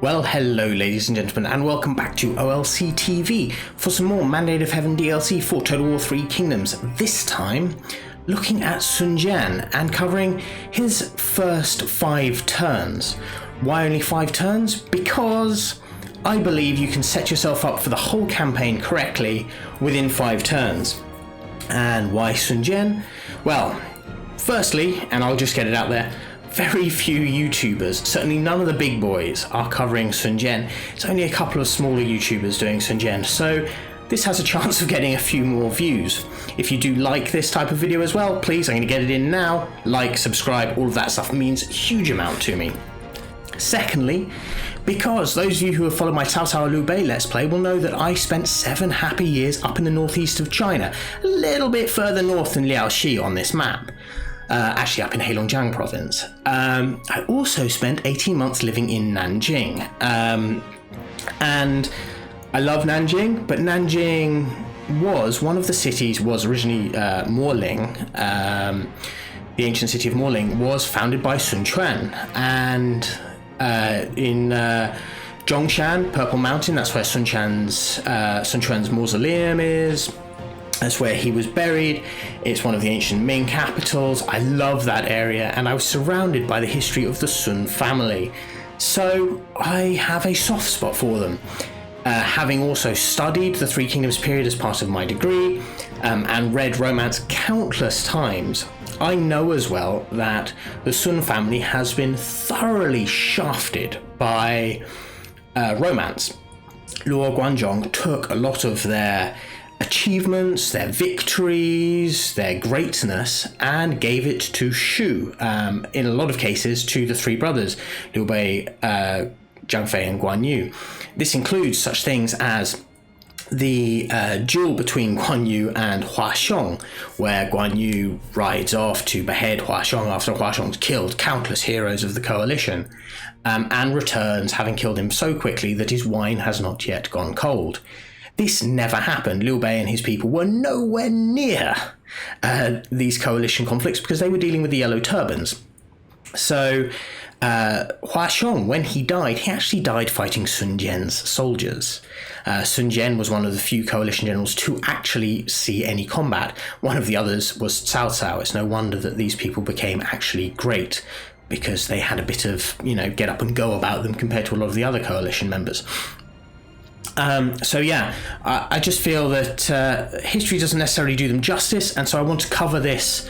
Well, hello ladies and gentlemen, and welcome back to OLC TV for some more Mandate of Heaven DLC for Total War 3 Kingdoms. This time, looking at Sun Jian and covering his first 5 turns. Why only 5 turns? Because I believe you can set yourself up for the whole campaign correctly within 5 turns. And why Sun Jian? Well, firstly, and I'll just get it out there, very few YouTubers, certainly none of the big boys, are covering Sun Jian. It's only a couple of smaller YouTubers doing Sun Jian, so this has a chance of getting a few more views. If you do like this type of video as well, please, I'm going to get it in now. Like, subscribe, all of that stuff means a huge amount to me. Secondly, because those of you who have followed my Cao Cao Liu Bei Let's Play will know that I spent 7 happy years up in the northeast of China, a little bit further north than Liaoxi on this map. Actually up in Heilongjiang province. I also spent 18 months living in Nanjing. And I love Nanjing, but Nanjing one of the cities was originally Moling. The ancient city of Moling was founded by Sun Quan. And in Zhongshan, Purple Mountain, that's where Sun Quan's mausoleum is. That's where he was buried. It's one of the ancient Ming capitals. I love that area, and I was surrounded by the history of the Sun family. So I have a soft spot for them. Having also studied the Three Kingdoms period as part of my degree, and read romance countless times, I know as well that the Sun family has been thoroughly shafted by romance. Luo Guanzhong took a lot of their achievements, their victories, their greatness, and gave it to Shu, in a lot of cases to the 3 brothers, Liu Bei, Zhang Fei, and Guan Yu. This includes such things as the duel between Guan Yu and Hua Xiong, where Guan Yu rides off to behead Hua Xiong after Hua Xiong's killed countless heroes of the coalition, and returns having killed him so quickly that his wine has not yet gone cold. This never happened. Liu Bei and his people were nowhere near these coalition conflicts because they were dealing with the Yellow Turbans. So Hua Xiong, when he died, he actually died fighting Sun Jian's soldiers. Sun Jian was one of the few coalition generals to actually see any combat. One of the others was Cao Cao. It's no wonder that these people became actually great, because they had a bit of, get up and go about them compared to a lot of the other coalition members. So yeah, I just feel that history doesn't necessarily do them justice, and so I want to cover this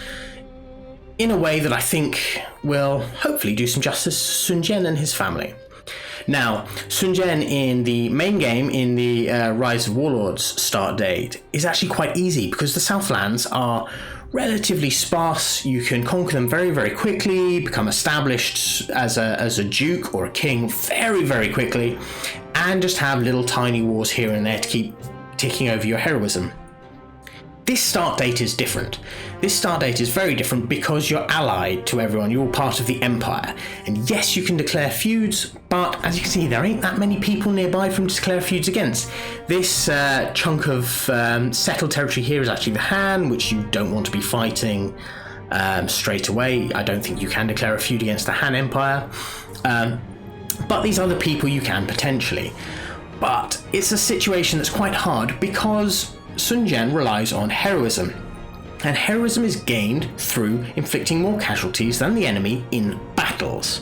in a way that I think will hopefully do some justice to Sun Jian and his family. Now, Sun Jian in the main game, in the Rise of Warlords start date, is actually quite easy because the Southlands are relatively sparse. You can conquer them very, very quickly, become established as a duke or a king very, very quickly, and just have little tiny wars here and there to keep ticking over your heroism. This start date is different. This start date is very different because you're allied to everyone. You're all part of the empire. And yes, you can declare feuds, but as you can see, there ain't that many people nearby for them to declare feuds against. This chunk of settled territory here is actually the Han, which you don't want to be fighting straight away. I don't think you can declare a feud against the Han Empire. But these other people you can potentially. But it's a situation that's quite hard because Sun Jian relies on heroism. And heroism is gained through inflicting more casualties than the enemy in battles.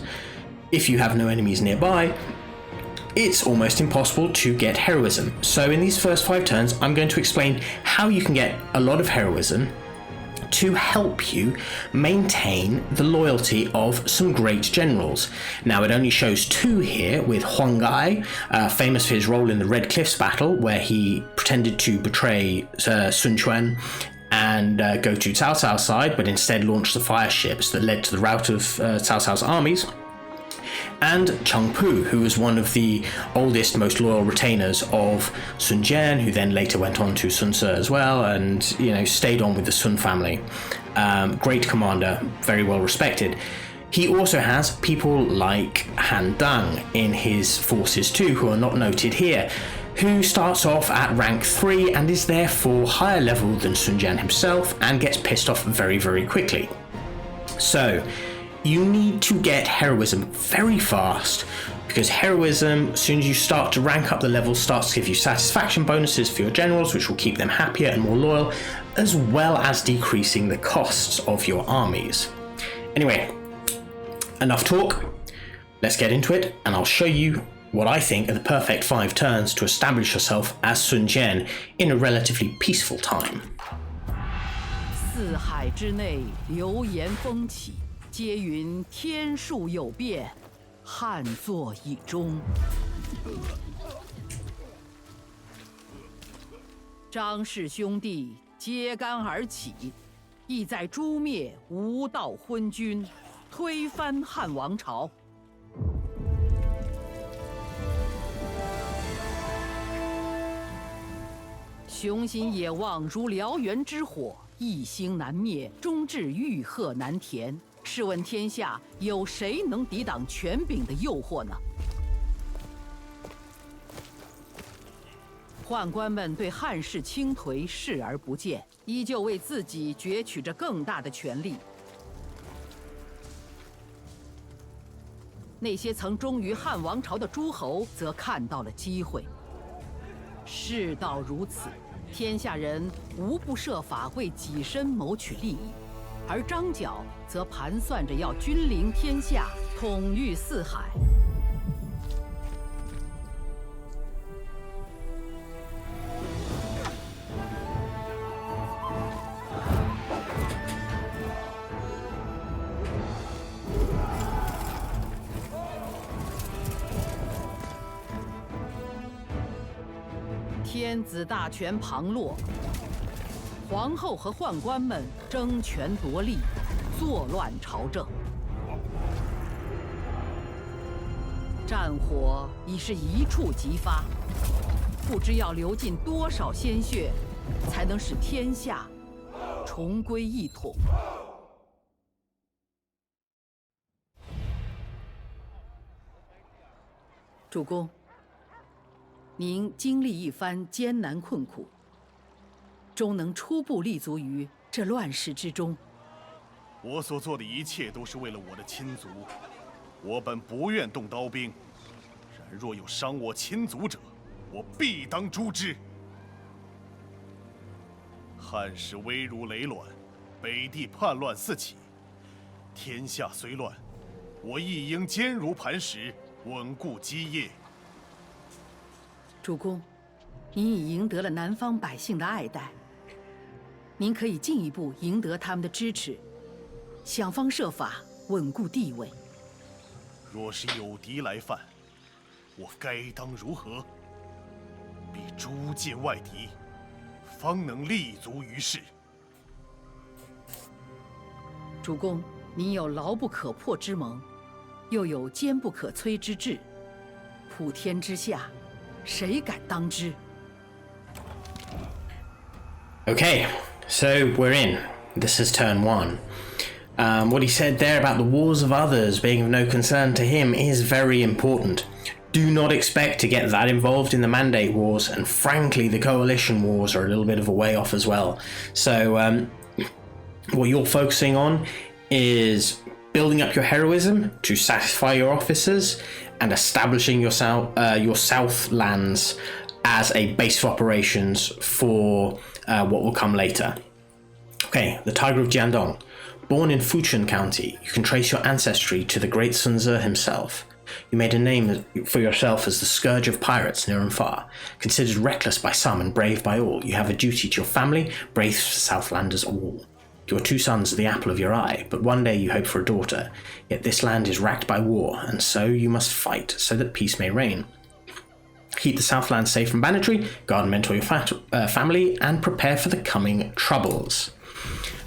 If you have no enemies nearby, it's almost impossible to get heroism. So in these first 5 turns, I'm going to explain how you can get a lot of heroism to help you maintain the loyalty of some great generals. Now, it only shows 2 here, with Huang Gai, famous for his role in the Red Cliffs battle, where he pretended to betray Sun Quan and go to Cao Cao's side, but instead launched the fire ships that led to the rout of Cao Cao's armies. And Cheng Pu, who was one of the oldest, most loyal retainers of Sun Jian, who then later went on to Sun Ce as well, and stayed on with the Sun family. Great commander, very well respected. He also has people like Han Dang in his forces too, who are not noted here, who starts off at rank 3 and is therefore higher level than Sun Jian himself and gets pissed off very, very quickly. So you need to get heroism very fast because heroism, as soon as you start to rank up the level, starts to give you satisfaction bonuses for your generals, which will keep them happier and more loyal, as well as decreasing the costs of your armies. Anyway, enough talk. Let's get into it, and I'll show you what I think are the perfect 5 turns to establish yourself as Sun Jian in a relatively peaceful time. 四海之内，流言风起，皆云天数有变，汉作已终。张氏兄弟揭竿而起，意在诛灭无道昏君，推翻汉王朝。雄心野望如燎原之火，一星难灭，终至欲壑难填。试问天下有谁能抵挡权柄的诱惑呢？宦官们对汉室倾颓视而不见，依旧为自己攫取着更大的权力。那些曾忠于汉王朝的诸侯，则看到了机会。事到如此，天下人无不设法为己身谋取利益，而张角则盘算着要君临天下，统御四海。天子大权旁落，皇后和宦官们争权夺利，作乱朝政。战火已是一触即发，不知要流尽多少鲜血，才能使天下重归一统。主公，您经历一番艰难困苦，终能初步立足于这乱世之中。我所做的一切都是为了我的亲族，我本不愿动刀兵，然若有伤我亲族者，我必当诛之。汉室危如累卵，北地叛乱四起，天下虽乱，我亦应坚如磐石，稳固基业。主公，您已赢得了南方百姓的爱戴，您可以进一步赢得他们的支持，想方设法稳固地位。若是有敌来犯，我该当如何？必诛界外敌，方能立足于世。主公，您有牢不可破之盟，又有坚不可摧之志，普天之下，谁敢当之？ Okay, so we're in. This is turn 1. What he said there about the wars of others being of no concern to him is very important. Do not expect to get that involved in the Mandate Wars, and frankly, the Coalition Wars are a little bit of a way off as well. So, what you're focusing on is building up your heroism to satisfy your officers and establishing your Southlands as a base of operations for what will come later. Okay, the Tiger of Jiandong. Born in Fuchun County, you can trace your ancestry to the great Sun Jian himself. You made a name for yourself as the scourge of pirates near and far. Considered reckless by some and brave by all, you have a duty to your family, brave Southlanders all. Your 2 sons are the apple of your eye, but one day you hope for a daughter. Yet this land is racked by war, and so you must fight so that peace may reign. Keep the Southlands safe from banditry, guard and mentor your family, and prepare for the coming troubles.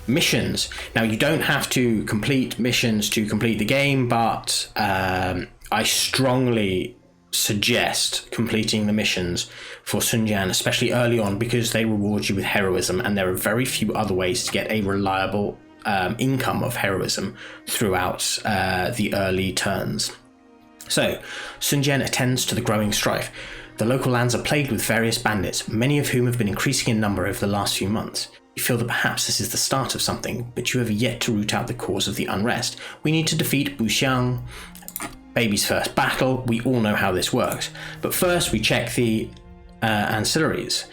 Missions. Now, you don't have to complete missions to complete the game, but I strongly suggest completing the missions for Sun Jian, especially early on, because they reward you with heroism, and there are very few other ways to get a reliable income of heroism throughout the early turns. So, Sun Jian attends to the growing strife. The local lands are plagued with various bandits, many of whom have been increasing in number over the last few months. You feel that perhaps this is the start of something, but you have yet to root out the cause of the unrest. We need to defeat Buxiang baby's first battle. We all know how this works. But first we check the ancillaries.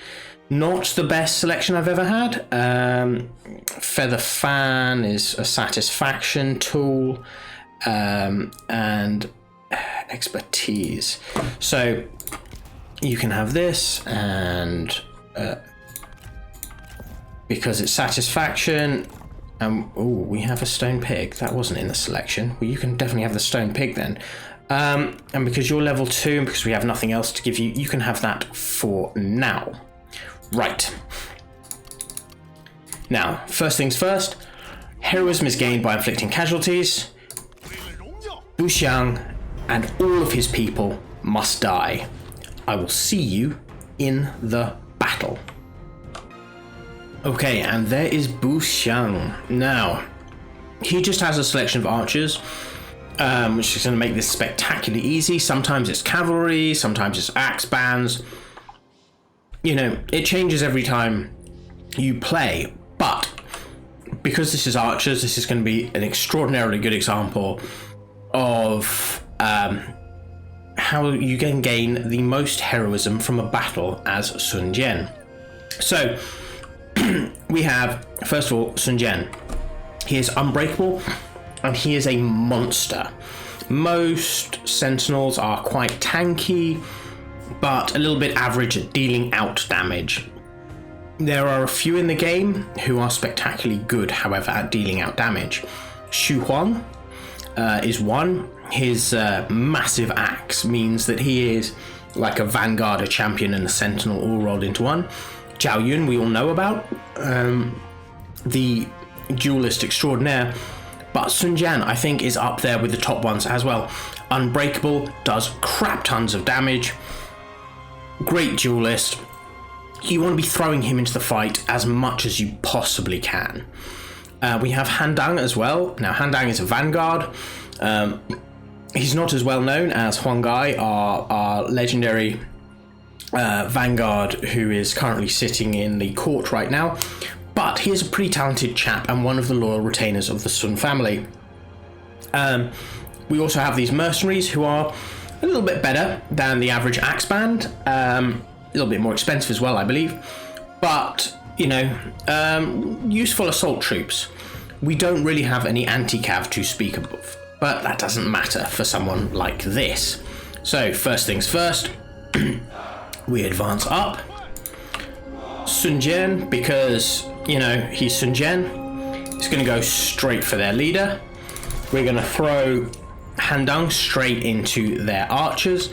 Not the best selection I've ever had. Feather Fan is a satisfaction tool, and expertise. So you can have this, and because it's satisfaction, we have a stone pig. That wasn't in the selection. Well, you can definitely have the stone pig then. And because you're level 2 and because we have nothing else to give you, you can have that for now. Right. Now, first things first, heroism is gained by inflicting casualties. Bu Xiang and all of his people must die. I will see you in the battle. Okay, and there is Bu Xiang. Now, he just has a selection of archers, which is going to make this spectacularly easy. Sometimes it's cavalry, sometimes it's axe bands. You know, it changes every time you play, but because this is archers, this is going to be an extraordinarily good example of how you can gain the most heroism from a battle as Sun Jian. So, we have, first of all, Sun Jian. He is unbreakable, and he is a monster. Most sentinels are quite tanky, but a little bit average at dealing out damage. There are a few in the game who are spectacularly good, however, at dealing out damage. Xu Huang is one. His massive axe means that he is like a vanguard, a champion, and a sentinel all rolled into one. Zhao Yun, we all know about, the duelist extraordinaire. But Sun Jian, I think, is up there with the top ones as well. Unbreakable, does crap tons of damage. Great duelist. You want to be throwing him into the fight as much as you possibly can. We have Han Dang as well. Now, Han Dang is a vanguard. He's not as well known as Huang Gai, our legendary vanguard who is currently sitting in the court right now. But he is a pretty talented chap and one of the loyal retainers of the Sun family. We also have these mercenaries who are a little bit better than the average axe band. A little bit more expensive as well, I believe. But, you know, useful assault troops. We don't really have any anti-cav to speak of, but that doesn't matter for someone like this. So, first things first, we advance up. Sun Jian, because, you know, he's Sun Jian, he's going to go straight for their leader. We're going to throw Han Dang straight into their archers.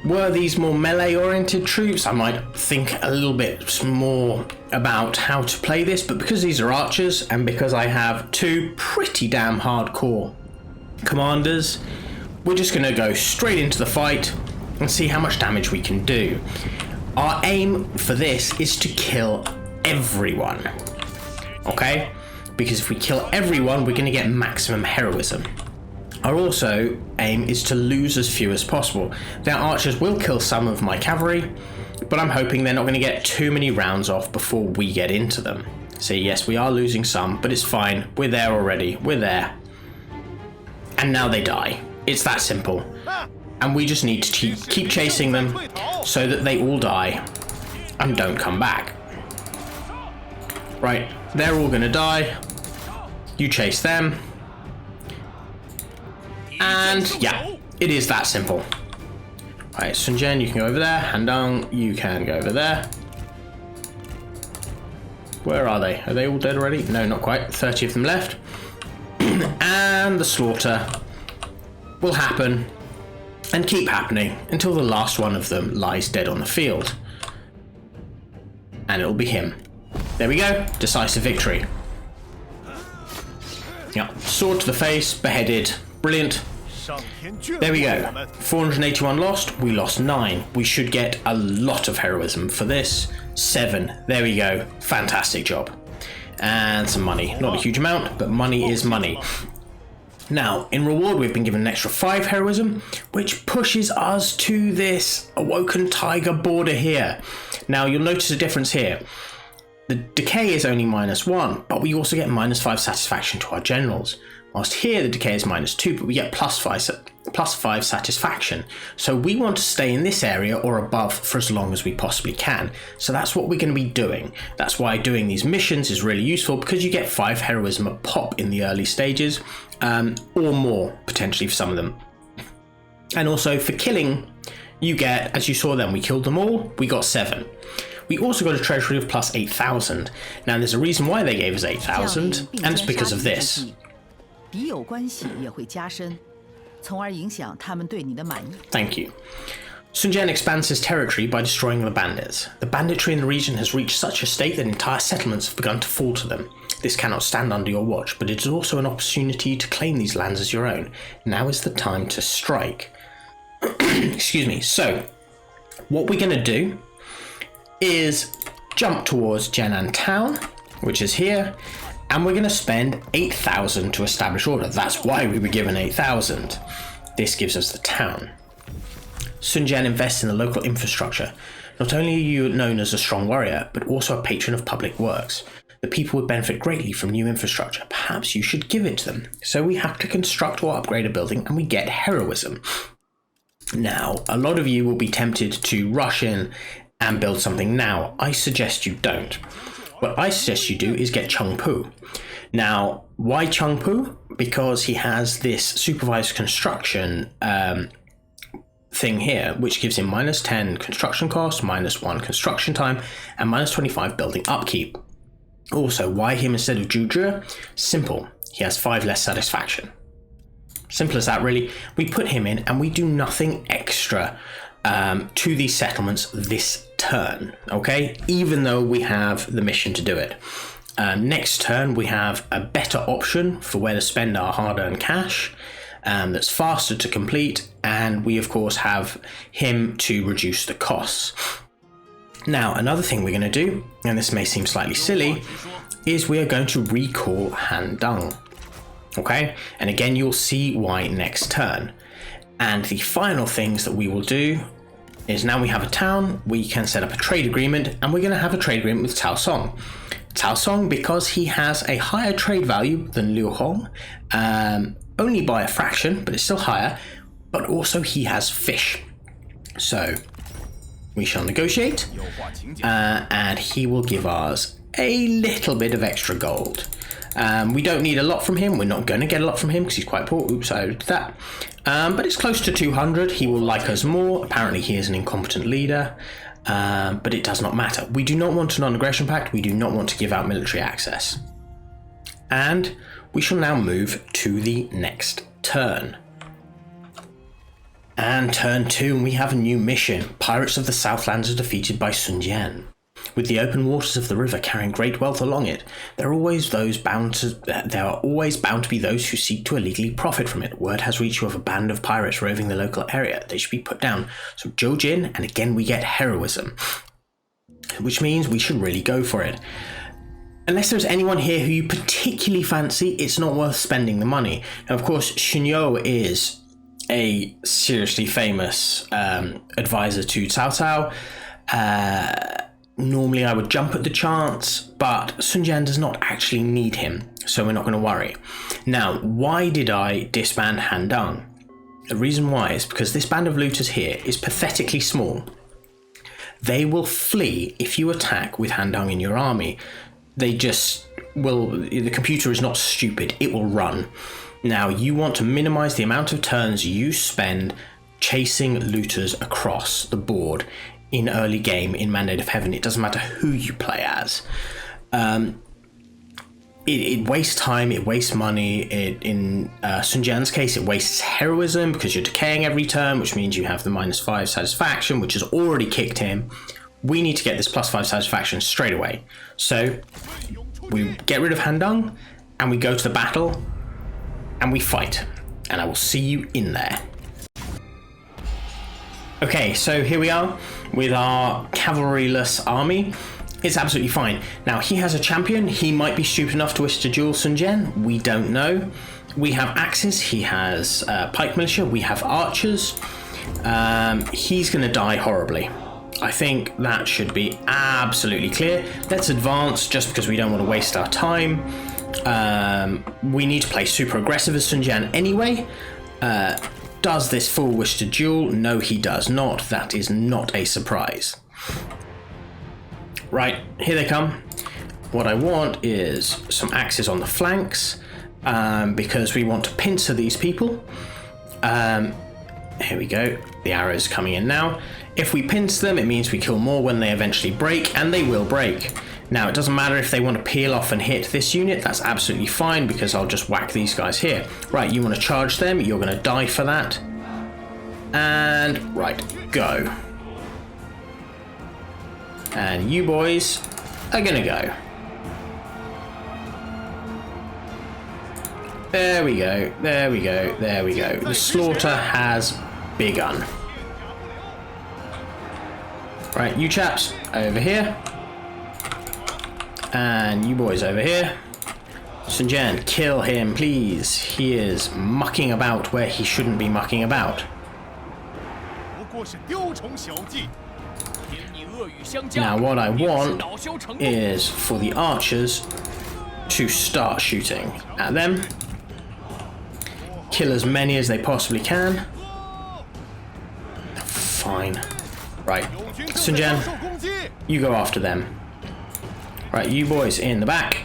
Were these more melee-oriented troops, I might think a little bit more about how to play this, but because these are archers, and because I have two pretty damn hardcore commanders, we're just going to go straight into the fight and see how much damage we can do. Our aim for this is to kill everyone, okay? Because if we kill everyone, we're going to get maximum heroism. Our also aim is to lose as few as possible. Now, archers will kill some of my cavalry, but I'm hoping they're not going to get too many rounds off before we get into them. So yes, we are losing some, but it's fine. We're there already. We're there. And now they die. It's that simple. And we just need to keep chasing them so that they all die and don't come back. Right, they're all going to die. You chase them. And yeah, it is that simple. Right, Sun Jian, you can go over there. Han Dang, you can go over there. Where are they? Are they all dead already? No, not quite. 30 of them left. And the slaughter will happen and keep happening until the last one of them lies dead on the field. And it'll be him. There we go. Decisive victory. Yeah, sword to the face, beheaded. Brilliant. There we go. 481 lost. We lost 9. We should get a lot of heroism for this. 7. There we go. Fantastic job. And some money. Not a huge amount, but money is money. Now, in reward, we've been given an extra 5 heroism, which pushes us to this Awoken Tiger border here. Now, you'll notice a difference here. The decay is only -1, but we also get -5 satisfaction to our generals, whilst here the decay is -2, but we get +5 satisfaction. So we want to stay in this area or above for as long as we possibly can. So that's what we're going to be doing. That's why doing these missions is really useful, because you get 5 heroism a pop in the early stages, or more potentially for some of them. And also for killing, you get, as you saw then, we killed them all, we got 7. We also got a treasury of plus 8,000. Now there's a reason why they gave us 8,000, and it's because of this. 敌友关系也会加深，从而影响他们对你的满意。 Thank you. Sun Jian expands his territory by destroying the bandits. The banditry in the region has reached such a state that entire settlements have begun to fall to them. This cannot stand under your watch, but it is also an opportunity to claim these lands as your own. Now is the time to strike. Excuse me. So, what we're going to do is jump towards Jianan town, which is here, and we're going to spend 8,000 to establish order. That's why we were given 8,000. This gives us the town. Sun Jian invests in the local infrastructure. Not only are you known as a strong warrior, but also a patron of public works. The people would benefit greatly from new infrastructure. Perhaps you should give it to them. So we have to construct or upgrade a building, and we get heroism. Now, a lot of you will be tempted to rush in and build something now. I suggest you don't. What I suggest you do is get Chung Pu. Now, why Chung Pu? Because he has this supervised construction thing here, which gives him -10 construction cost, -1 construction time, and -25 building upkeep. Also, why him instead of Zhu? Simple. He has 5 less satisfaction. Simple as that, really. We put him in and we do nothing extra to these settlements this turn, okay? Even though we have the mission to do it. Next turn, we have a better option for where to spend our hard-earned cash. That's faster to complete, and we of course have him to reduce the costs. Now, another thing we're going to do, and this may seem slightly silly, is we are going to recall Han Dang. Okay, and again you'll see why next turn. And the final things that we will do is, now we have a town, we can set up a trade agreement, and we're going to have a trade agreement with Cao Song. Cao Song, because he has a higher trade value than Liu Hong, only by a fraction, but it's still higher, but also he has fish. So we shall negotiate, and he will give us a little bit of extra gold. We don't need a lot from him. We're not going to get a lot from him because he's quite poor. Oops, I did that. But it's close to 200. He will like us more. Apparently he is an incompetent leader, but it does not matter. We do not want a non-aggression pact. We do not want to give out military access. And we shall now move to the next turn. And turn 2, we have a new mission. Pirates of the Southlands are defeated by Sun Jian. With the open waters of the river carrying great wealth along it, there are always bound to be those who seek to illegally profit from it. Word has reached you of a band of pirates roving the local area. They should be put down. So Zhou Jin, and again we get heroism, which means we should really go for it. Unless there's anyone here who you particularly fancy, it's not worth spending the money. Now, of course, Xunyo is a seriously famous advisor to Cao Cao. Normally I would jump at the chance, but Sun Jian does not actually need him, so we're not going to worry. Now, why did I disband Han Dang? The reason why is because this band of looters here is pathetically small. They will flee if you attack with Han Dang in your army. They just will, the computer is not stupid, it will run. Now, you want to minimize the amount of turns you spend chasing looters across the board in early game in Mandate of Heaven. It doesn't matter who you play as. It wastes time, it wastes money. In Sun Jian's case, it wastes heroism because you're decaying every turn, which means you have the -5 satisfaction, which has already kicked in. We need to get this +5 satisfaction straight away. So we get rid of Han Dang, and we go to the battle, and we fight. And I will see you in there. Okay, so here we are with our cavalryless army. It's absolutely fine. Now, he has a champion. He might be stupid enough to wish to duel Sun Jian. We don't know. We have axes. He has pike militia. We have archers. He's going to die horribly. I think that should be absolutely clear. Let's advance just because we don't want to waste our time. We need to play super aggressive as Sun Jian anyway. Does this fool wish to duel? No, he does not. That is not a surprise. Right, here they come. What I want is some axes on the flanks, because we want to pincer these people. Here we go. The arrows coming in now. If we pinch them, it means we kill more when they eventually break, and they will break. Now, it doesn't matter if they want to peel off and hit this unit, that's absolutely fine, because I'll just whack these guys here. Right, you want to charge them, you're going to die for that. And, right, go. And you boys are going to go. There we go, there we go, there we go. The slaughter has begun. Right, you chaps, over here. And you boys over here. Sun Jian, kill him, please. He is mucking about where he shouldn't be mucking about. Now, what I want is for the archers to start shooting at them. Kill as many as they possibly can. Fine. Right. Sun Jian, you go after them. Right, you boys in the back.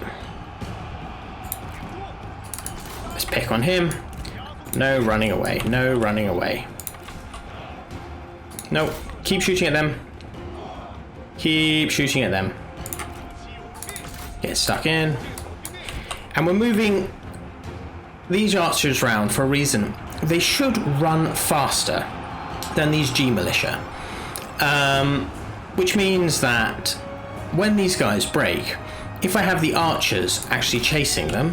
Let's pick on him. No running away. No running away. No, keep shooting at them. Keep shooting at them. Get stuck in. And we're moving these archers round for a reason. They should run faster than these G militia. Which means that when these guys break, if I have the archers actually chasing them,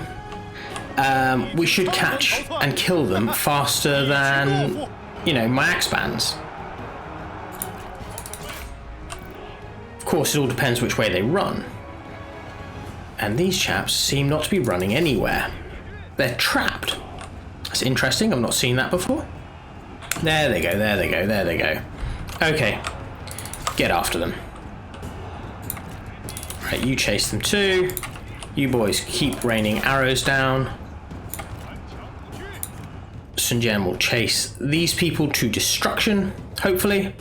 we should catch and kill them faster than, you know, my axe bands. Of course, it all depends which way they run. And these chaps seem not to be running anywhere. They're trapped. That's interesting, I've not seen that before. There they go, there they go, there they go. Okay, get after them. Right, you chase them too. You boys keep raining arrows down. Sun Jian will chase these people to destruction, hopefully.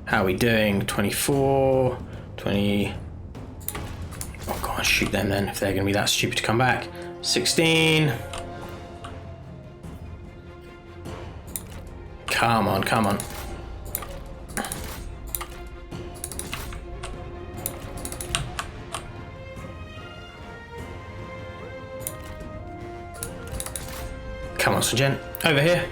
How are we doing? 24, 20... Oh god, shoot them then, if they're going to be that stupid to come back. 16. Come on, come on. Come on, Sun Jian, over here.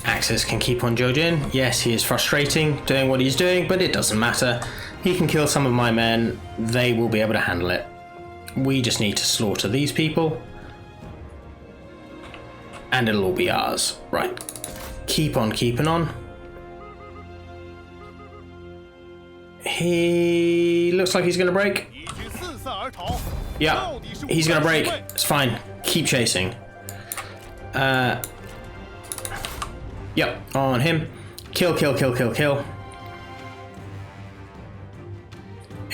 Axis can keep on Jojin. Yes, he is frustrating doing what he's doing, but it doesn't matter. He can kill some of my men. They will be able to handle it. We just need to slaughter these people. And it'll all be ours. Right. Keep on keeping on. He looks like he's going to break. Yeah, he's going to break. It's fine. Keep chasing. Yep, on him. Kill, kill, kill, kill, kill.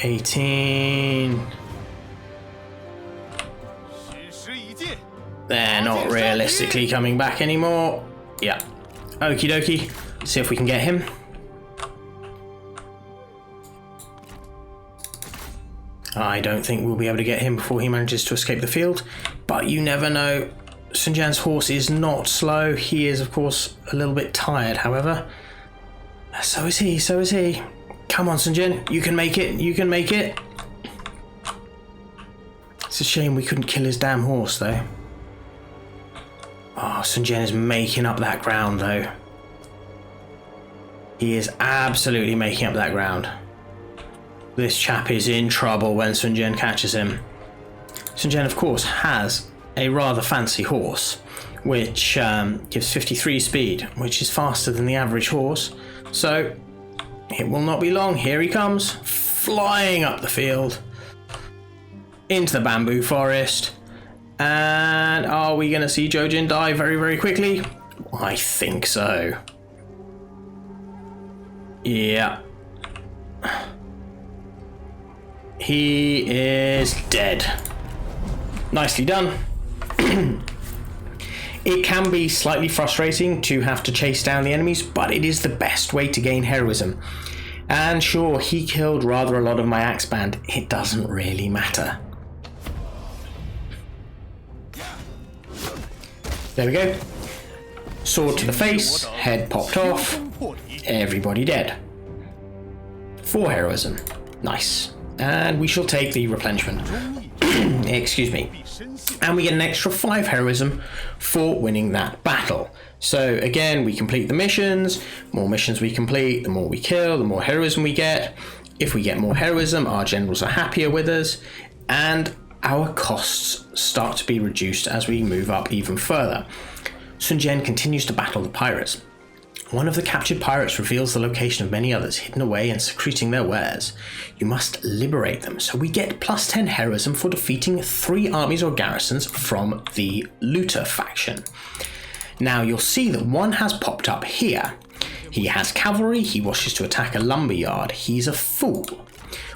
18. They're not realistically coming back anymore. Yeah. Okie dokie. See if we can get him. I don't think we'll be able to get him before he manages to escape the field, but you never know. Sun Jian's horse is not slow. He is, of course, a little bit tired, however. So is he, so is he. Come on, Sun Jian, you can make it, you can make it. It's a shame we couldn't kill his damn horse, though. Oh, Sun Jian is making up that ground, though. He is absolutely making up that ground. This chap is in trouble when Sun Jian catches him. Sun Jian, of course, has a rather fancy horse, which gives 53 speed, which is faster than the average horse. So it will not be long. Here he comes, flying up the field into the bamboo forest. And are we going to see Jojin die very, very quickly? I think so. Yeah, He is dead. Nicely done. It can be slightly frustrating to have to chase down the enemies, but it is the best way to gain heroism. And sure, he killed rather a lot of my axe band. It doesn't really matter. There we go. Sword to the face, head popped off, everybody dead. 4 heroism. Nice. And we shall take the replenishment. Excuse me. And we get an extra 5 heroism for winning that battle. So again, we complete the missions. More missions we complete, the more we kill, the more heroism we get. If we get more heroism, our generals are happier with us, and our costs start to be reduced as we move up even further. Sun Jian continues to battle the pirates. One of the captured pirates reveals the location of many others hidden away and secreting their wares. You must liberate them, so we get plus 10 heroism for defeating 3 armies or garrisons from the looter faction. Now you'll see that one has popped up here. He has cavalry, he wishes to attack a lumberyard, he's a fool.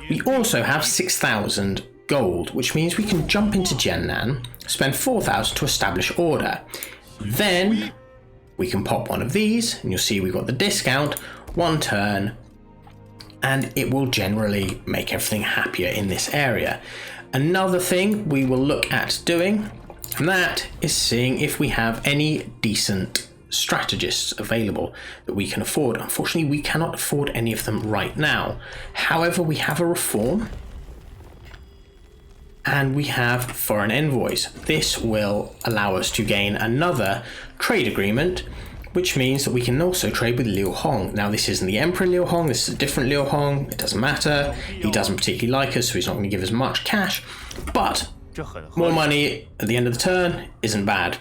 We also have 6,000 gold, which means we can jump into Jiannan, spend 4,000 to establish order. Then we can pop one of these, and you'll see we've got the discount, 1 turn, and it will generally make everything happier in this area. Another thing we will look at doing, and that is seeing if we have any decent strategists available that we can afford. Unfortunately, we cannot afford any of them right now. However, we have a reform, and we have foreign envoys. This will allow us to gain another trade agreement, which means that we can also trade with Liu Hong. Now, this isn't the Emperor Liu Hong, this is a different Liu Hong. It doesn't matter. He doesn't particularly like us, so he's not going to give us much cash. But more money at the end of the turn isn't bad.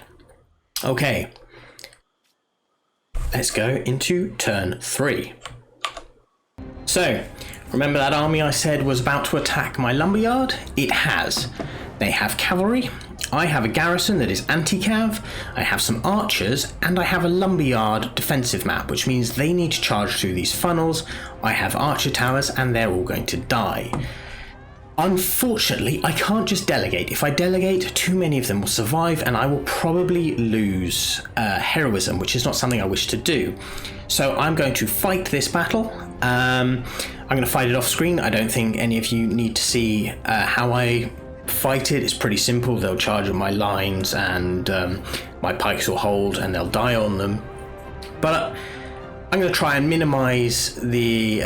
Okay. Let's go into turn 3. So, remember that army I said was about to attack my lumberyard? It has. They have cavalry, I have a garrison that is anti-cav, I have some archers, and I have a lumberyard defensive map, which means they need to charge through these funnels. I have archer towers, and they're all going to die. Unfortunately, I can't just delegate. If I delegate, too many of them will survive, and I will probably lose heroism, which is not something I wish to do. So I'm going to fight this battle. I'm going to fight it off screen. I don't think any of you need to see how I fight it. It's pretty simple. They'll charge at my lines, and my pikes will hold, and they'll die on them. But I'm going to try and minimize the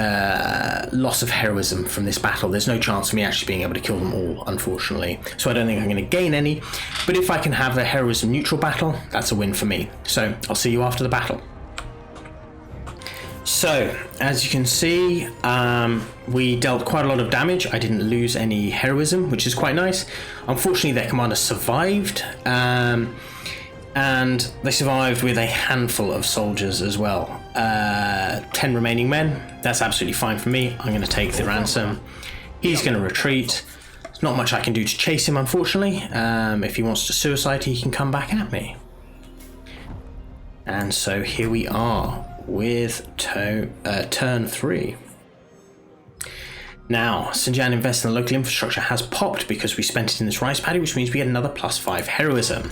loss of heroism from this battle. There's no chance of me actually being able to kill them all, unfortunately. So I don't think I'm going to gain any. But if I can have a heroism neutral battle, that's a win for me. So I'll see you after the battle. So, as you can see, we dealt quite a lot of damage. I didn't lose any heroism, which is quite nice. Unfortunately, their commander survived. And they survived with a handful of soldiers as well. 10 remaining men. That's absolutely fine for me. I'm going to take the ransom. He's going to retreat. There's not much I can do to chase him, unfortunately. If he wants to suicide, he can come back at me. And so here we are with turn 3. Now, Sun Jian invests in the local infrastructure has popped because we spent it in this rice paddy, which means we get another +5 heroism.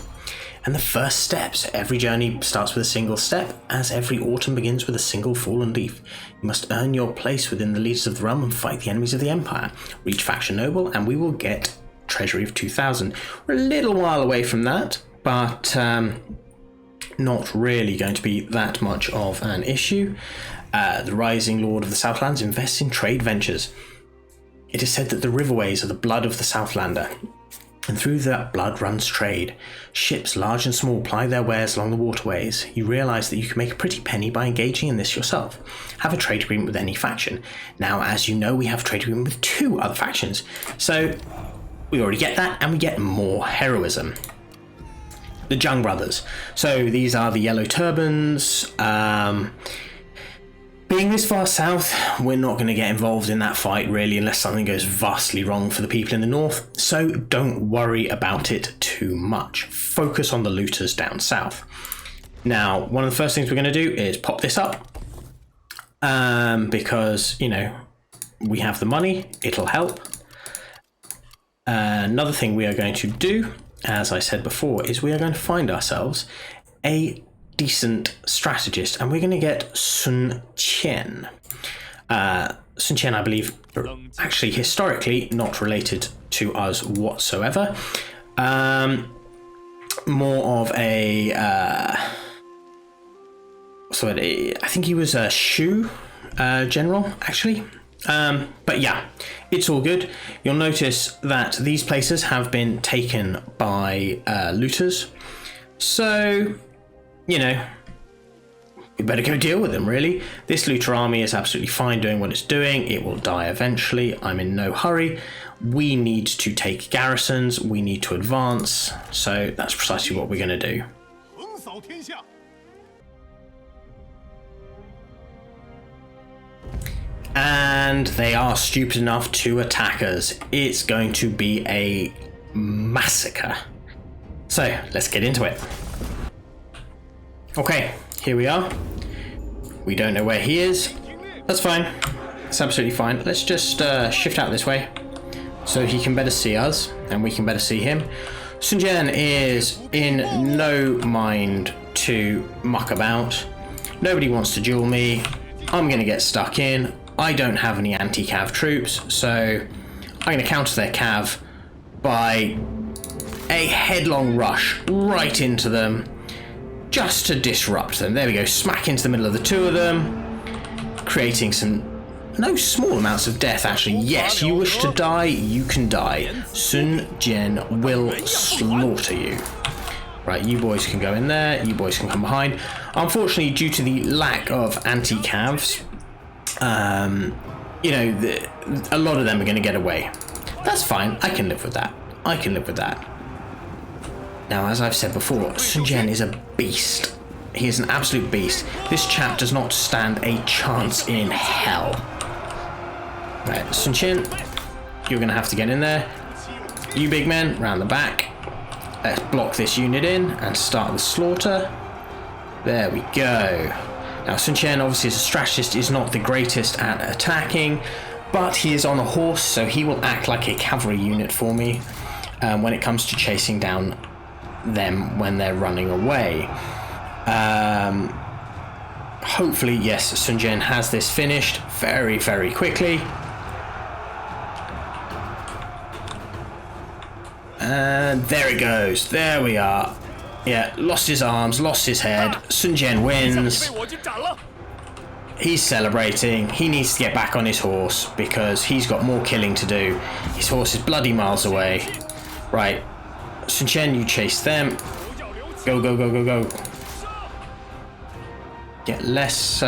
And the first steps. Every journey starts with a single step, as every autumn begins with a single fallen leaf. You must earn your place within the leaders of the realm and fight the enemies of the empire. Reach faction noble, and we will get treasury of 2,000. We're a little while away from that, but not really going to be that much of an issue. The rising lord of the Southlands invests in trade ventures. It is said that the riverways are the blood of the Southlander, and through that blood runs trade. Ships large and small ply their wares along the waterways. You realise that you can make a pretty penny by engaging in this yourself. Have a trade agreement with any faction. Now, as you know, we have a trade agreement with 2 other factions, so we already get that, and we get more heroism. The Jung brothers. So these are the yellow turbans. Being this far south, we're not going to get involved in that fight really unless something goes vastly wrong for the people in the north, so don't worry about it too much. Focus on the looters down south. Now, one of the first things we're going to do is pop this up, because, you know, we have the money, it'll help. Another thing we are going to do, as I said before, is we are going to find ourselves a decent strategist, and we're going to get Sun Jian. Sun Jian, I believe, actually historically not related to us whatsoever. More of a I think he was a Shu general, actually. But yeah, it's all good. You'll notice that these places have been taken by looters. So, you know, we better go deal with them, really. This looter army is absolutely fine doing what it's doing. It will die eventually. I'm in no hurry. We need to take garrisons. We need to advance. So that's precisely what we're going to do. And they are stupid enough to attack us. It's going to be a massacre. So let's get into it. Okay, here we are. We don't know where he is. That's fine. It's absolutely fine. Let's just shift out this way so he can better see us and we can better see him. Sun Jian is in no mind to muck about. Nobody wants to duel me. I'm going to get stuck in. I don't have any anti-cav troops, so I'm going to counter their cav by a headlong rush right into them, just to disrupt them. There we go, smack into the middle of the two of them, creating some no small amounts of death, actually. Yes, you wish to die, you can die. Sun Jian will slaughter you. Right, you boys can go in there, you boys can come behind. Unfortunately, due to the lack of anti-cavs, you know, a lot of them are going to get away. That's fine, I can live with that. I can live with that. Now, as I've said before, Sun Jian is a beast. He is an absolute beast. This chap does not stand a chance in hell. Right, Sun Jian, you're going to have to get in there. You big men, round the back. Let's block this unit in and start the slaughter. There we go. Now, Sun Jian, obviously as a strategist, is not the greatest at attacking, but he is on a horse, so he will act like a cavalry unit for me when it comes to chasing down them when they're running away. Hopefully, yes, Sun Jian has this finished very, very quickly. And there he goes. There we are. Yeah, lost his arms, lost his head. Sun Jian wins. He's celebrating. He needs to get back on his horse because he's got more killing to do. His horse is bloody miles away. Right. Sun Jian, you chase them. Go, go, go, go, go. Get less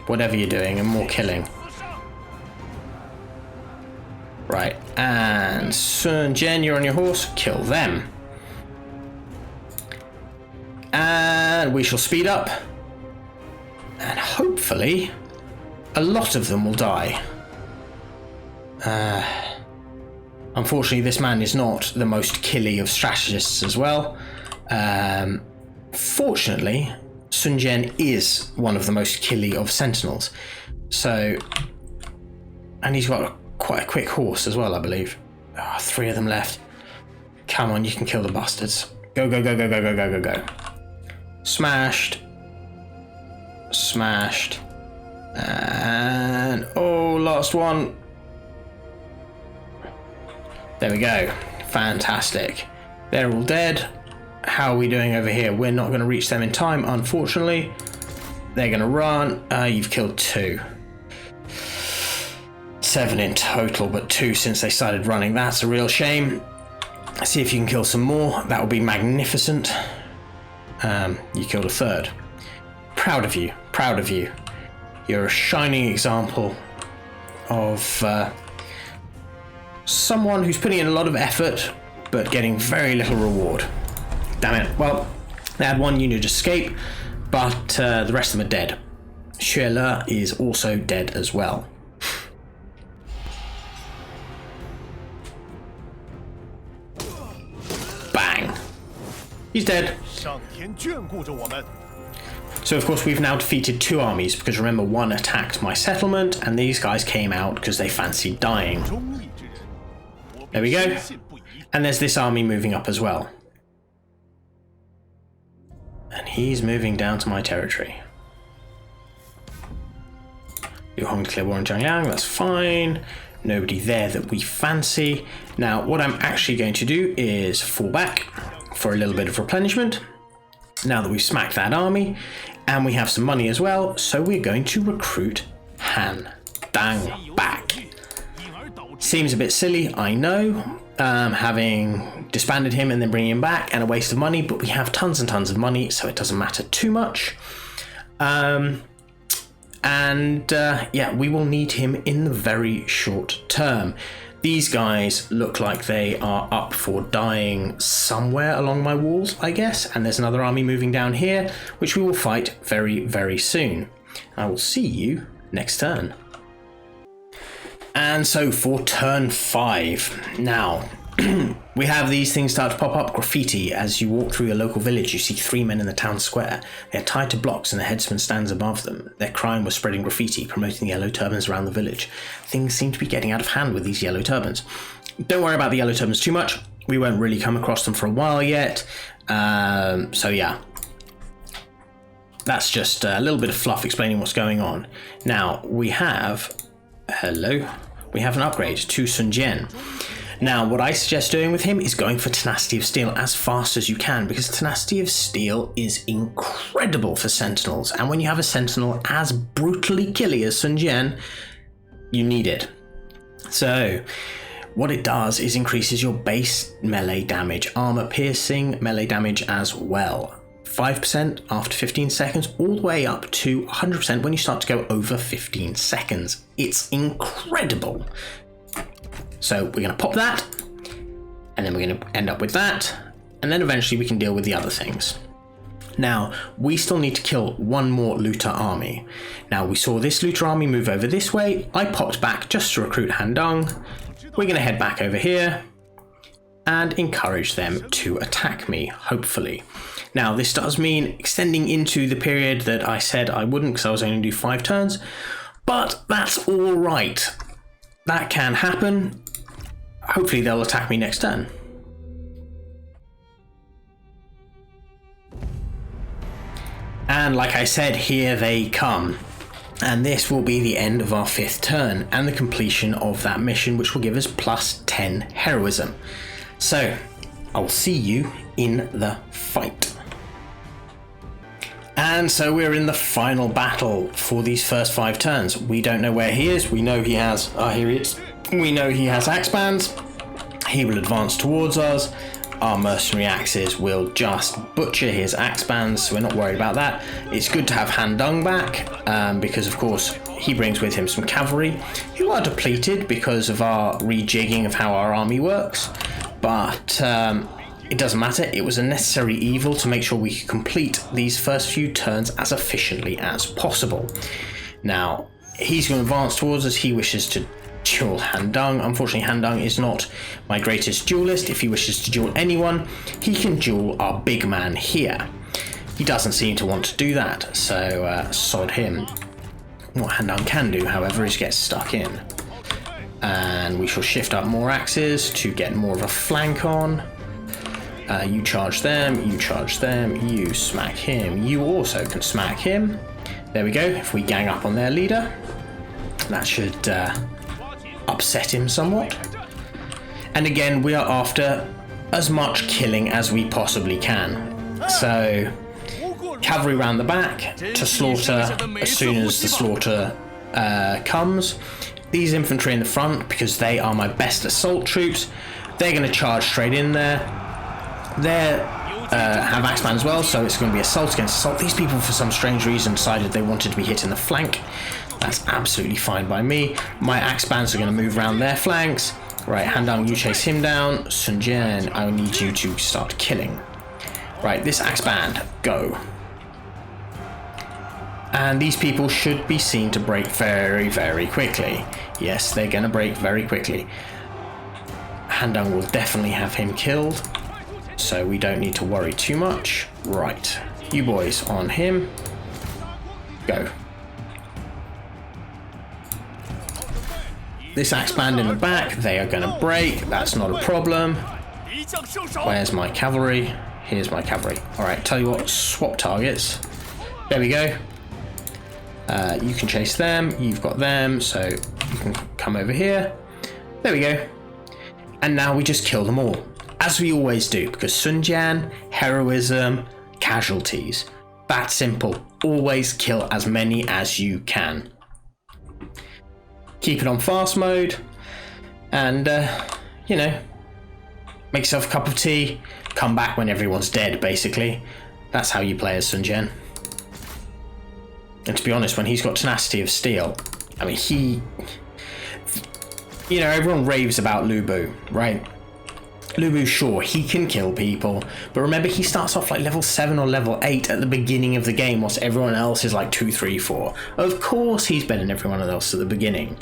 whatever you're doing and more killing. Right. And Sun Jian, you're on your horse. Kill them. And we shall speed up, and hopefully a lot of them will die. Unfortunately, this man is not the most killy of strategists as well. Fortunately, Sun Jian is one of the most killy of sentinels. So, and he's got quite a quick horse as well, I believe. Oh, 3 of them left. Come on, you can kill the bastards. Go, go, go, go, go, go, go, go, go. Smashed. Smashed. And oh, last one. There we go. Fantastic. They're all dead. How are we doing over here? We're not going to reach them in time, unfortunately. They're going to run. You've killed 2. 7 in total, but 2 since they started running. That's a real shame. See if you can kill some more. That would be magnificent. You killed a 3rd. Proud of you. Proud of you. You're a shining example of someone who's putting in a lot of effort but getting very little reward. Damn it. Well, they had 1 unit escape, but the rest of them are dead. Xue Le is also dead as well. Bang. He's dead. So of course we've now defeated 2 armies, because remember, one attacked my settlement and these guys came out because they fancied dying. There we go. And there's this army moving up as well. And he's moving down to my territory. Liu Hong declared war on Zhangliang, that's fine. Nobody there that we fancy. Now what I'm actually going to do is fall back for a little bit of replenishment. Now that we've smacked that army, and we have some money as well, so we're going to recruit Han Dang back. Seems a bit silly, I know, having disbanded him and then bringing him back, and a waste of money, but we have tons and tons of money, so it doesn't matter too much. Yeah, we will need him in the very short term. These guys look like they are up for dying somewhere along my walls, I guess, and there's another army moving down here, which we will fight very, very soon. I will see you next turn. And so for turn 5, now, we have these things start to pop up. Graffiti. As you walk through your local village, you see 3 men in the town square. They are tied to blocks and the headsman stands above them. Their crime was spreading graffiti, promoting the yellow turbans around the village. Things seem to be getting out of hand with these yellow turbans. Don't worry about the yellow turbans too much. We won't really come across them for a while yet. So yeah. That's just a little bit of fluff explaining what's going on. Now, we have... Hello? We have an upgrade to Sun Jian. Now, what I suggest doing with him is going for Tenacity of Steel as fast as you can, because Tenacity of Steel is incredible for Sentinels, and when you have a Sentinel as brutally killy as Sun Jian, you need it. So, what it does is increases your base melee damage, armor piercing, melee damage as well. 5% after 15 seconds, all the way up to 100% when you start to go over 15 seconds. It's incredible. So we're going to pop that, and then we're going to end up with that, and then eventually we can deal with the other things. Now, we still need to kill one more looter army. Now, we saw this looter army move over this way. I popped back just to recruit Han Dang. We're going to head back over here and encourage them to attack me, hopefully. Now, this does mean extending into the period that I said I wouldn't, because I was only going to do 5 turns, but that's all right. That can happen. Hopefully they'll attack me next turn. And like I said, here they come. And this will be the end of our 5th turn and the completion of that mission, which will give us plus 10 heroism. So I'll see you in the fight. And so we're in the final battle for these first 5 turns. We don't know where he is. We know he has... here he is. We know he has axe bands. He will advance towards us. Our mercenary axes will just butcher his axe bands, so we're not worried about that. It's good to have Han Dang back, because of course he brings with him some cavalry, who are depleted because of our rejigging of how our army works. But it doesn't matter. It was a necessary evil to make sure we could complete these first few turns as efficiently as possible. Now, he's going to advance towards us. He wishes to duel Han Dang. Unfortunately, Han Dang is not my greatest duelist. If he wishes to duel anyone, he can duel our big man here. He doesn't seem to want to do that, so sod him. What Han Dang can do, however, is get stuck in. And we shall shift up more axes to get more of a flank on. You charge them, you smack him, you also can smack him. There we go. If we gang up on their leader, that should upset him somewhat. And again, we are after as much killing as we possibly can. So, cavalry round the back to slaughter as soon as the slaughter comes. These infantry in the front, because they are my best assault troops, they're going to charge straight in there. They have axeman as well, so it's going to be assault against assault. These people, for some strange reason, decided they wanted to be hit in the flank. That's absolutely fine by me. My axebans are going to move around their flanks. Right, Han Dang, you chase him down. Sun Jian, I need you to start killing. Right, this axeband, go. And these people should be seen to break very, very quickly. Yes, they're going to break very quickly. Han Dang will definitely have him killed, so we don't need to worry too much. Right, you boys on him. Go. This axe band in the back, they are going to break. That's not a problem. Where's my cavalry? Here's my cavalry. Alright, tell you what, swap targets. There we go. You can chase them. You've got them, so you can come over here. There we go. And now we just kill them all. As we always do, because Sun Jian, heroism, casualties. That simple. Always kill as many as you can. Keep it on fast mode, and you know, make yourself a cup of tea, come back when everyone's dead, basically. That's how you play as Sun Jian. And to be honest, when he's got tenacity of steel, I mean, you know, everyone raves about Lu Bu, right? Lu Bu, sure, he can kill people, but remember, he starts off like level 7 or level 8 at the beginning of the game, whilst everyone else is like 2, 3, 4. Of course he's better than everyone else at the beginning.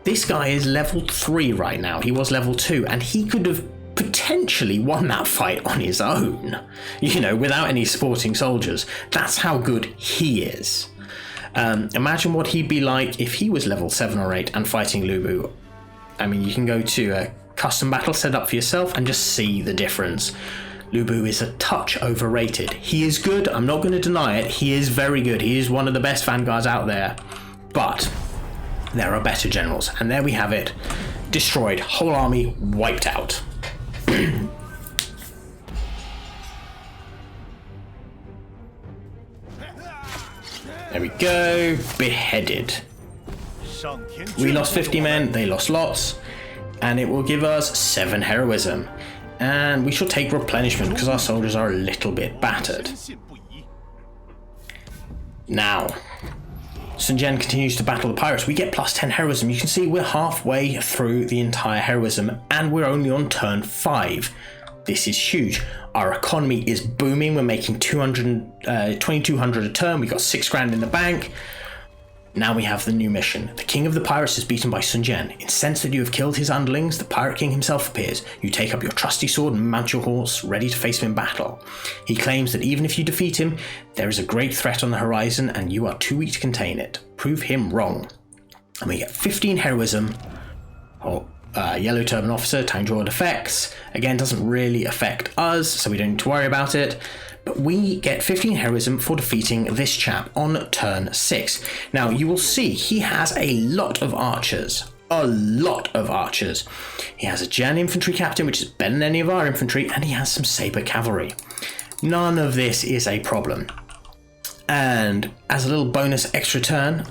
This guy is level 3 right now. He was level 2, and he could have potentially won that fight on his own, you know, without any supporting soldiers. That's how good he is. Imagine what he'd be like if he was level 7 or 8 and fighting Lu Bu. I mean, you can go to a custom battle set up for yourself and just see the difference. Lu Bu is a touch overrated. He is good, I'm not going to deny it. He is very good. He is one of the best vanguards out there. But there are better generals. And there we have it. Destroyed. Whole army wiped out. There we go. Beheaded. We lost 50 men, they lost lots. And it will give us 7 heroism. And we shall take replenishment because our soldiers are a little bit battered. Now, Sun Jian continues to battle the pirates. We get plus 10 heroism. You can see we're halfway through the entire heroism and we're only on turn 5. This is huge. Our economy is booming. We're making 2,200 a turn. We got 6 grand in the bank. Now we have the new mission. The king of the pirates is beaten by Sun Jian. Incensed that you have killed his underlings, the pirate king himself appears. You take up your trusty sword and mount your horse, ready to face him in battle. He claims that even if you defeat him, there is a great threat on the horizon and you are too weak to contain it. Prove him wrong. And we get 15 heroism. Yellow turban officer, time drawn effects. Again, doesn't really affect us, so we don't need to worry about it. But we get 15 heroism for defeating this chap on turn 6. Now, you will see he has a lot of archers. A lot of archers. He has a Jian infantry captain, which is better than any of our infantry, and he has some saber cavalry. None of this is a problem. And as a little bonus extra turn...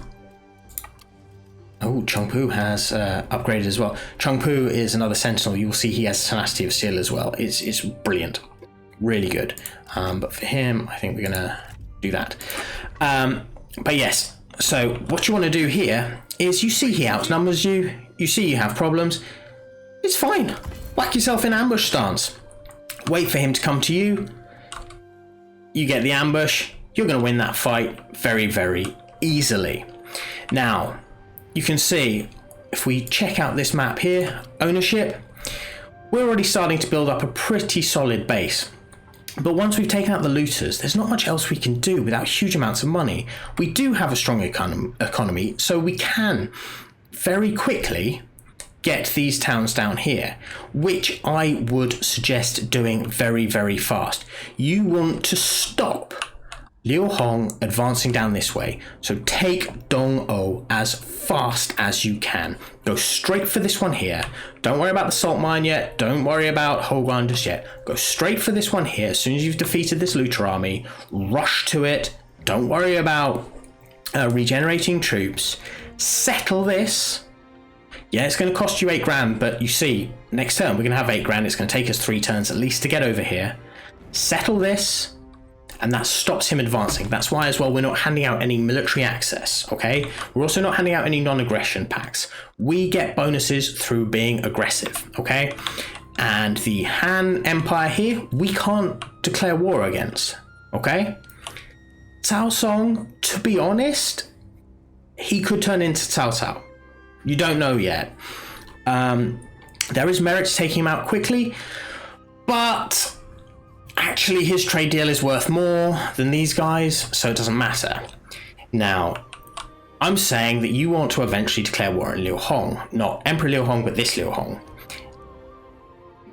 Oh, Chong Pu has upgraded as well. Chong Pu is another sentinel. You'll see he has tenacity of steel as well. It's brilliant. Really good. But for him, I think we're going to do that. But yes, so what you want to do here is you see he outnumbers you. You see you have problems. It's fine. Whack yourself in ambush stance. Wait for him to come to you. You get the ambush. You're going to win that fight very, very easily. Now, you can see if we check out this map here, ownership, we're already starting to build up a pretty solid base. But once we've taken out the looters, there's not much else we can do without huge amounts of money. We do have a strong economy, so we can very quickly get these towns down here, which I would suggest doing very, very fast. You want to stop Liu Hong advancing down this way, so take Dong-O as fast as you can. Go straight for this one here. Don't worry about the salt mine yet. Don't worry about Hoguan just yet. Go straight for this one here. As soon as you've defeated this looter army, rush to it. Don't worry about regenerating troops. Settle this. Yeah, it's going to cost you 8 grand, but you see, next turn we're going to have 8 grand. It's going to take us 3 turns at least to get over here. Settle this. And that stops him advancing. That's why as well we're not handing out any military access, okay? We're also not handing out any non-aggression packs. We get bonuses through being aggressive, okay? And the Han Empire here, we can't declare war against, okay? Cao Song, to be honest, he could turn into Cao Cao. You don't know yet. There is merit to taking him out quickly, but... actually, his trade deal is worth more than these guys, so it doesn't matter. Now, I'm saying that you want to eventually declare war on Liu Hong, not Emperor Liu Hong, but this Liu Hong.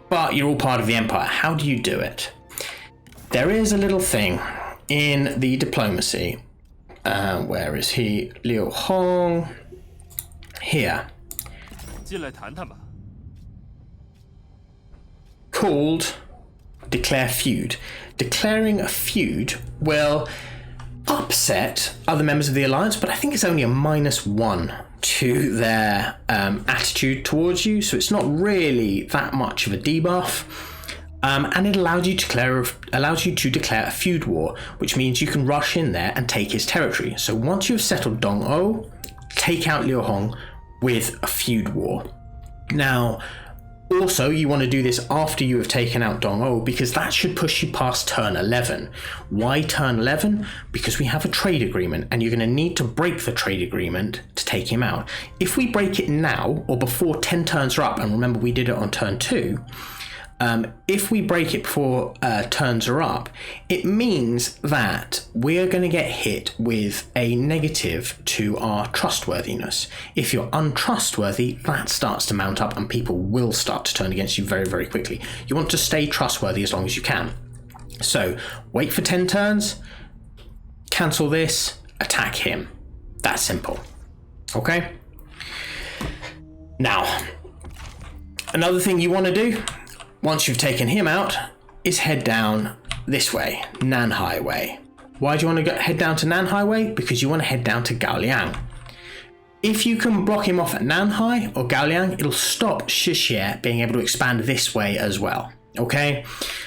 But you're all part of the Empire. How do you do it? There is a little thing in the diplomacy. Where is he? Liu Hong. Here. Called declare feud. Declaring a feud will upset other members of the alliance, but I think it's only a -1 to their attitude towards you, so it's not really that much of a debuff. And it allows you to declare a feud war, which means you can rush in there and take his territory. So once you've settled Dong-O, take out Liu Hong with a feud war. Now, also, you want to do this after you have taken out Dong-O, because that should push you past turn 11. Why turn 11? Because we have a trade agreement, and you're going to need to break the trade agreement to take him out. If we break it now, or before 10 turns are up, and remember we did it on turn 2, if we break it before turns are up, it means that we're going to get hit with a negative to our trustworthiness. If you're untrustworthy, that starts to mount up and people will start to turn against you very, very quickly. You want to stay trustworthy as long as you can. So wait for 10 turns, cancel this, attack him. That simple. Okay? Now, another thing you want to do, once you've taken him out, is head down this way, Nanhai Way. Why do you want to head down to Nanhai Way? Because you want to head down to Gaoliang. If you can block him off at Nanhai or Gaoliang, it'll stop Shixie being able to expand this way as well. Okay?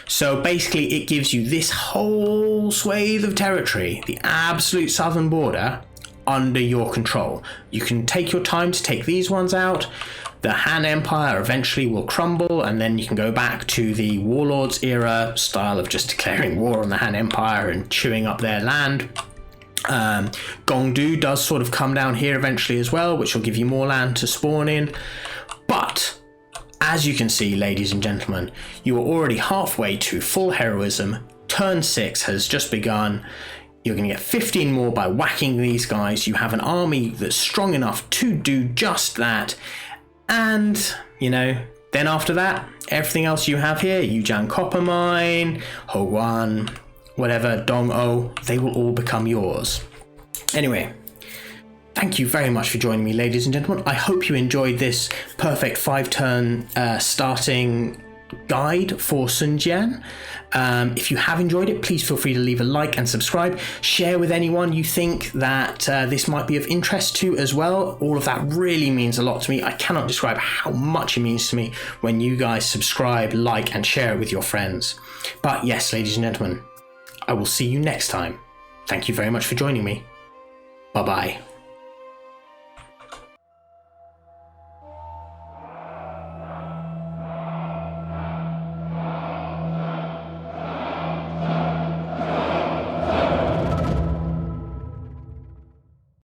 So basically it gives you this whole swathe of territory, the absolute southern border, under your control. You can take your time to take these ones out. The Han Empire eventually will crumble, and then you can go back to the Warlords era style of just declaring war on the Han Empire and chewing up their land. Gongdu does sort of come down here eventually as well, which will give you more land to spawn in. But as you can see, ladies and gentlemen, you are already halfway to full heroism. Turn 6 has just begun. You're going to get 15 more by whacking these guys. You have an army that's strong enough to do just that. And, you know, then after that, everything else you have here, Yujiang Copper Mine, Hoguan, whatever, Dong-O, they will all become yours. Anyway, thank you very much for joining me, ladies and gentlemen. I hope you enjoyed this perfect 5-turn starting guide for Sun Jian. If you have enjoyed it, please feel free to leave a like and subscribe. Share with anyone you think that this might be of interest to as well. All of that really means a lot to me. I cannot describe how much it means to me when you guys subscribe, like, and share it with your friends. But yes, ladies and gentlemen, I will see you next time. Thank you very much for joining me. Bye-bye.